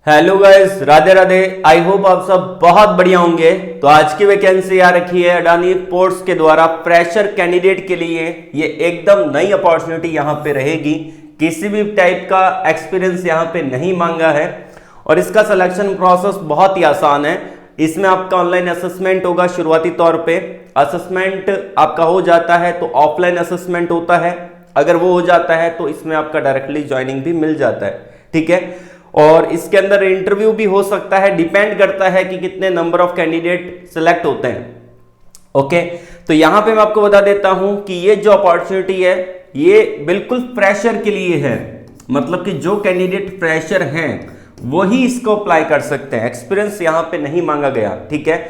Hello guys, Radhe Radhe. I hope आप सब बहुत बढ़िया होंगे। तो आज की वैकेंसी आ रखी है अडानी पोर्ट्स के द्वारा फ्रेशर कैंडिडेट के लिए। ये एकदम नई अपॉर्चुनिटी यहाँ पे रहेगी। किसी भी टाइप का एक्सपीरियंस यहाँ पे नहीं मांगा है और इसका सिलेक्शन प्रोसेस बहुत ही आसान है। इसमें आपका ऑनलाइन असेसमेंट होगा। शुरुआती तौर पे असेसमेंट आपका हो जाता है तो ऑफलाइन असेसमेंट होता है। अगर वो हो जाता है तो इसमें आपका डायरेक्टली ज्वाइनिंग भी मिल जाता है। ठीक है, और इसके अंदर इंटरव्यू भी हो सकता है। डिपेंड करता है कि कितने नंबर ऑफ कैंडिडेट सिलेक्ट होते हैं। ओके, तो यहां पे मैं आपको बता देता हूं कि ये जो अपॉर्चुनिटी है ये बिल्कुल फ्रेशर के लिए है। मतलब कि जो कैंडिडेट फ्रेशर हैं वही इसको अप्लाई कर सकते हैं। एक्सपीरियंस यहां पे नहीं मांगा गया। ठीक है,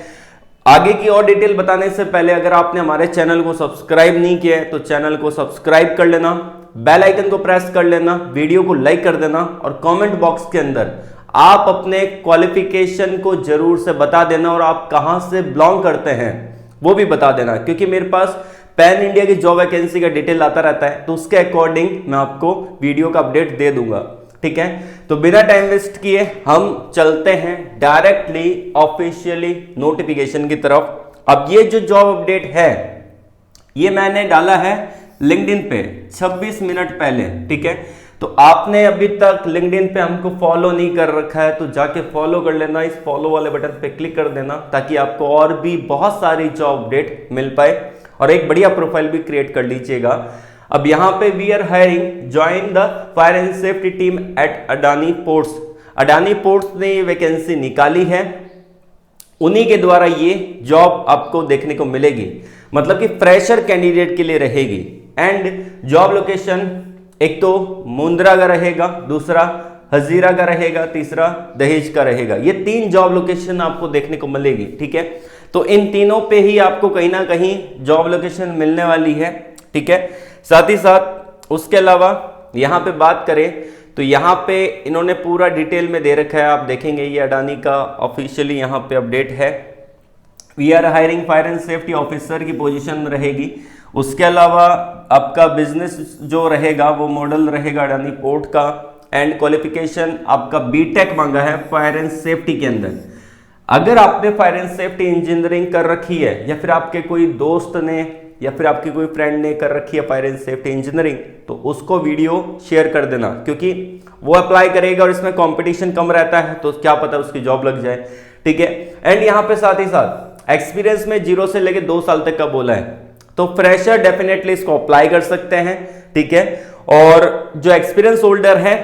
आगे की और डिटेल बताने से पहले अगर आपने हमारे चैनल को सब्सक्राइब नहीं किया है तो चैनल को सब्सक्राइब कर लेना, बेल आइकन को प्रेस कर लेना, वीडियो को लाइक कर देना और कमेंट बॉक्स के अंदर आप अपने क्वालिफिकेशन को जरूर से बता देना और आप कहां से बिलोंग करते हैं वो भी बता देना, क्योंकि मेरे पास पैन इंडिया की जॉब वैकेंसी का डिटेल आता रहता है तो उसके अकॉर्डिंग मैं आपको वीडियो का अपडेट दे दूंगा। ठीक है, तो बिना टाइम वेस्ट किए हम चलते हैं डायरेक्टली ऑफिशियली नोटिफिकेशन की तरफ। अब ये जो जॉब अपडेट है ये मैंने डाला है लिंक्डइन पे 26 मिनट पहले। ठीक है, तो आपने अभी तक लिंक्डइन पे हमको फॉलो नहीं कर रखा है तो जाके फॉलो कर लेना। इस फॉलो वाले बटन पे क्लिक कर देना ताकि आपको और भी बहुत सारी जॉब अपडेट मिल पाए और एक बढ़िया प्रोफाइल भी क्रिएट कर लीजिएगा। अब यहां पे we are hiring join the fire and safety team at Adani ports. Adani ports ने ये वैकेंसी निकाली है, उन्हीं के द्वारा ये जॉब आपको देखने को मिलेगी। मतलब कि फ्रेशर कैंडिडेट के लिए रहेगी। एंड जॉब लोकेशन एक तो मुंद्रा का रहेगा, दूसरा हजीरा का रहेगा, तीसरा दहेज का रहेगा। ये 3 जॉब लोकेशन आपको देखने को मिलेगी। ठीक है, तो इन तीनों पे ही आपको कहीं ना कहीं जॉब लोकेशन मिलने वाली है। ठीक है, साथ ही साथ उसके अलावा यहां पे बात करें तो यहां पे इन्होंने पूरा डिटेल में दे रखा है। आप देखेंगे ये अडानी का ऑफिशियली यहां पे अपडेट है। We are hiring fire and safety officer की पोजीशन रहेगी। उसके अलावा आपका बिजनेस जो रहेगा वो मॉडल रहेगा अडानी पोर्ट का। एंड क्वालिफिकेशन आपका बीटेक मांगा है फायर एंड सेफ्टी के अंदर। अगर आपने फायर एंड सेफ्टी इंजीनियरिंग कर रखी है या फिर आपके कोई दोस्त ने या फिर आपके कोई फ्रेंड ने कर रखी है फायर एंड सेफ्टी इंजीनियरिंग तो उसको वीडियो शेयर कर देना, क्योंकि वो अप्लाई करेगा और इसमें कंपटीशन कम रहता है तो क्या पता उसकी जॉब लग जाए। ठीक है, एंड यहाँ पे साथ ही साथ एक्सपीरियंस में 0 से लेकर 2 साल तक का बोला है तो फ्रेशर डेफिनेटली इसको अप्लाई कर सकते हैं। ठीक है, और जो एक्सपीरियंस होल्डर है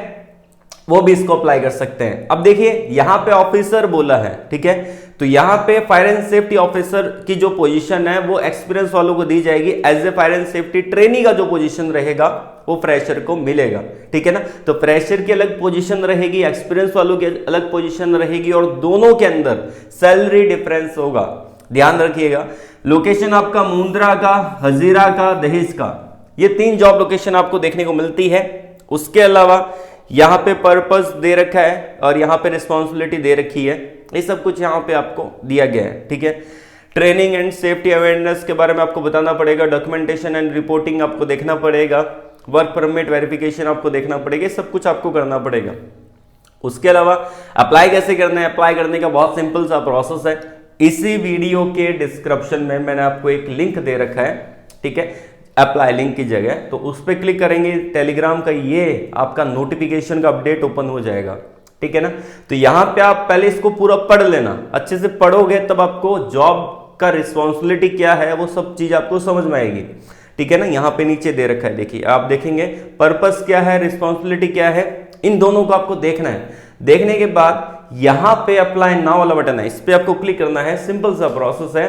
वो भी इसको अप्लाई कर सकते हैं। अब देखिए यहां पे ऑफिसर बोला है। ठीक है, तो यहां पे फायर एंड सेफ्टी ऑफिसर की जो पोजीशन है वो एक्सपीरियंस वालों को दी जाएगी। As a fire and safety trainee का जो पोजीशन रहेगा वो फ्रेशर को मिलेगा। ठीक है ना, तो फ्रेशर की अलग पोजीशन रहेगी, एक्सपीरियंस वालों की अलग पोजीशन रहेगी और दोनों के अंदर सैलरी डिफरेंस होगा। ध्यान रखिएगा, लोकेशन आपका मुंद्रा का, हजीरा का, दहेज का, ये 3 जॉब लोकेशन आपको देखने को मिलती है। उसके अलावा यहां पे पर्पस दे रखा है और यहां पे रिस्पॉन्सिबिलिटी दे रखी है। ये सब कुछ यहां पे आपको दिया गया है। ठीक है, ट्रेनिंग एंड सेफ्टी अवेयरनेस के बारे में आपको बताना पड़ेगा, डॉक्यूमेंटेशन एंड रिपोर्टिंग आपको देखना पड़ेगा, वर्क परमिट वेरिफिकेशन आपको देखना पड़ेगा, सब कुछ आपको करना पड़ेगा। उसके अलावा अप्लाई कैसे करना है, अप्लाई करने का बहुत सिंपल सा प्रोसेस है। इसी वीडियो के डिस्क्रिप्शन में मैंने आपको एक लिंक दे रखा है। ठीक है, अप्लाई लिंक की जगह, तो उस पर क्लिक करेंगे, टेलीग्राम का ये आपका नोटिफिकेशन का अपडेट ओपन हो जाएगा। ठीक है ना, तो यहां पे आप पहले इसको पूरा पढ़ लेना, अच्छे से पढ़ोगे तब आपको जॉब का रिस्पॉन्सिबिलिटी क्या है वो सब चीज आपको समझ में आएगी। ठीक है ना, यहां पे नीचे दे रखा है, देखिए आप देखेंगे पर्पस क्या है, रिस्पॉन्सिबिलिटी क्या है, इन दोनों को आपको देखना है। देखने के बाद यहां पे अप्लाई नाउ वाला बटन है, इस पे आपको क्लिक करना है। सिंपल सा प्रोसेस है,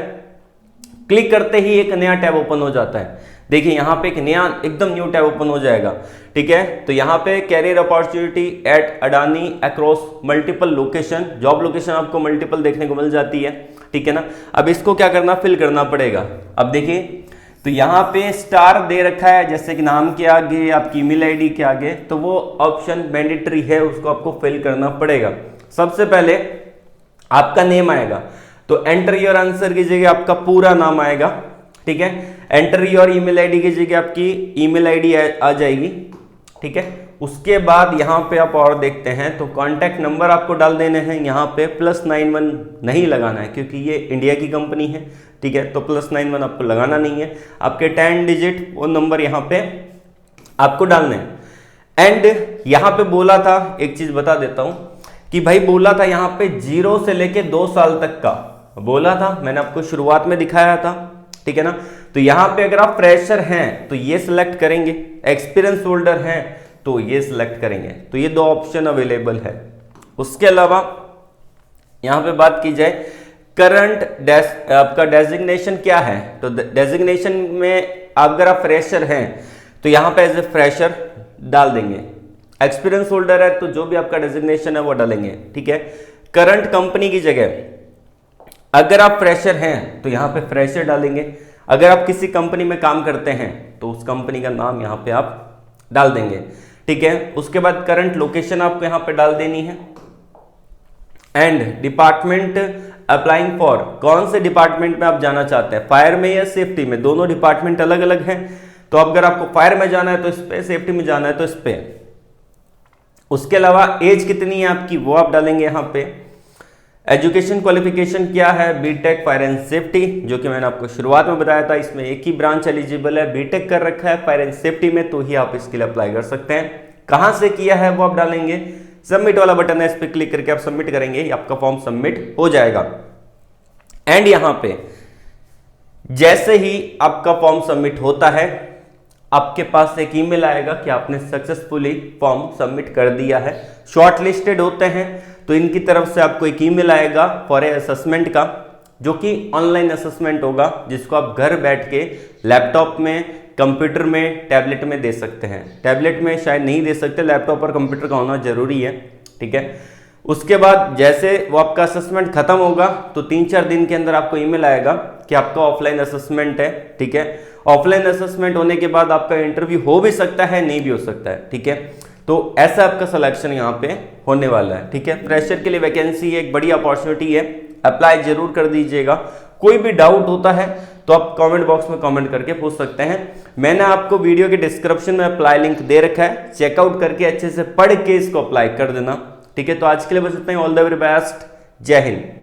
क्लिक करते ही एक नया टैब ओपन हो जाता है। देखिए यहां पे एक नया एकदम न्यू टैब ओपन हो जाएगा। ठीक है, तो यहां पे career opportunity at Adani across multiple location, job location आपको मल्टीपल देखने को मिल जाती है। ठीक है ना, अब इसको क्या करना, फिल करना पड़ेगा। अब देखिए तो यहां पे स्टार दे रखा है, जैसे कि नाम के आगे आपकी ईमेल आईडी के आगे, तो वो ऑप्शन मैंडेटरी है, उसको आपको फिल करना पड़ेगा। सबसे पहले आपका नेम आएगा तो एंटर योर आंसर की जगह आपका पूरा नाम आएगा। ठीक है, एंटर योर ईमेल आईडी की जगह आपकी ईमेल आईडी आ जाएगी। ठीक है। उसके बाद यहाँ पे आप और देखते हैं तो कॉन्टैक्ट नंबर आपको डाल देने हैं, यहाँ पे +91 नहीं लगाना है क्योंकि ये इंडिया की कंपनी है, ठीक है। तो +91 आपको लगाना नहीं है, आपके 10 डिजिट वो नंबर यहाँ पे आपको डालने हैं। एंड यहाँ पे बोला था, एक चीज बता देता हूं कि भाई बोला था यहाँ पे 0 से लेके 2 साल तक का बोला था, मैंने आपको शुरुआत में दिखाया था, ठीक है ना। तो यहाँ पे अगर आप फ्रेशर हैं तो ये सिलेक्ट करेंगे, एक्सपीरियंस होल्डर हैं तो ये सिलेक्ट करेंगे, तो ये 2 ऑप्शन अवेलेबल है। उसके अलावा यहाँ पे बात की जाए करंट आपका डेजिग्नेशन क्या है, तो डेजिग्नेशन में अगर आप फ्रेशर हैं तो यहाँ पे एज ए फ्रेशर डाल देंगे, एक्सपीरियंस होल्डर है तो जो भी आपका डेजिग्नेशन है वो डालेंगे, ठीक है। करंट कंपनी की जगह अगर आप फ्रेशर हैं तो यहाँ पे फ्रेशर डालेंगे, अगर आप किसी कंपनी में काम करते हैं तो उस कंपनी का नाम यहाँ पे आप डाल देंगे, ठीक है। उसके बाद करंट लोकेशन आपको यहाँ पे डाल देनी है। एंड डिपार्टमेंट अप्लाइंग फॉर, कौन से डिपार्टमेंट में आप जाना चाहते हैं, फायर में या सेफ्टी में, दोनों डिपार्टमेंट अलग अलग हैं। तो अगर आपको फायर में जाना है तो इस पे, सेफ्टी में जाना है तो इस पे। उसके अलावा एज कितनी है आपकी वो आप डालेंगे यहाँ पे। एजुकेशन क्वालिफिकेशन क्या है, बीटेक फायर एंड सेफ्टी, जो कि मैंने आपको शुरुआत में बताया था, इसमें एक ही ब्रांच एलिजिबल है, बीटेक कर रखा है फायर एंड सेफ्टी में तो ही आप इसके लिए अप्लाई कर सकते हैं। कहां से किया है वो आप डालेंगे, सबमिट वाला बटन है, इस पर क्लिक करके आप सबमिट करेंगे, आपका फॉर्म सबमिट हो जाएगा। एंड यहां पे जैसे ही आपका फॉर्म सबमिट होता है आपके पास एक ईमेल आएगा कि आपने सक्सेसफुली फॉर्म सबमिट कर दिया है। शॉर्ट लिस्टेड होते हैं तो इनकी तरफ से आपको एक ईमेल आएगा फॉर ए असेसमेंट का, जो कि ऑनलाइन असेसमेंट होगा, जिसको आप घर बैठ के लैपटॉप में, कंप्यूटर में, टैबलेट में दे सकते हैं। टैबलेट में शायद नहीं दे सकते, लैपटॉप और कंप्यूटर का होना जरूरी है, ठीक है। उसके बाद जैसे वो आपका असेसमेंट खत्म होगा तो 3-4 दिन के अंदर आपको ईमेल आएगा कि आपका ऑफलाइन असेसमेंट है, ठीक है। ऑफलाइन असेसमेंट होने के बाद आपका इंटरव्यू हो भी सकता है, नहीं भी हो सकता है, ठीक है। तो ऐसा आपका सिलेक्शन यहाँ पे होने वाला है, ठीक है। फ्रेशर के लिए वैकेंसी एक बड़ी अपॉर्चुनिटी है, अप्लाई जरूर कर दीजिएगा। कोई भी डाउट होता है तो आप कमेंट बॉक्स में कमेंट करके पूछ सकते हैं। मैंने आपको वीडियो के डिस्क्रिप्शन में अप्लाई लिंक दे रखा है, चेकआउट करके अच्छे से पढ़ के इसको अप्लाई कर देना, ठीक है। तो आज के लिए बस इतना ही, ऑल द वेरी बेस्ट, जय हिंद।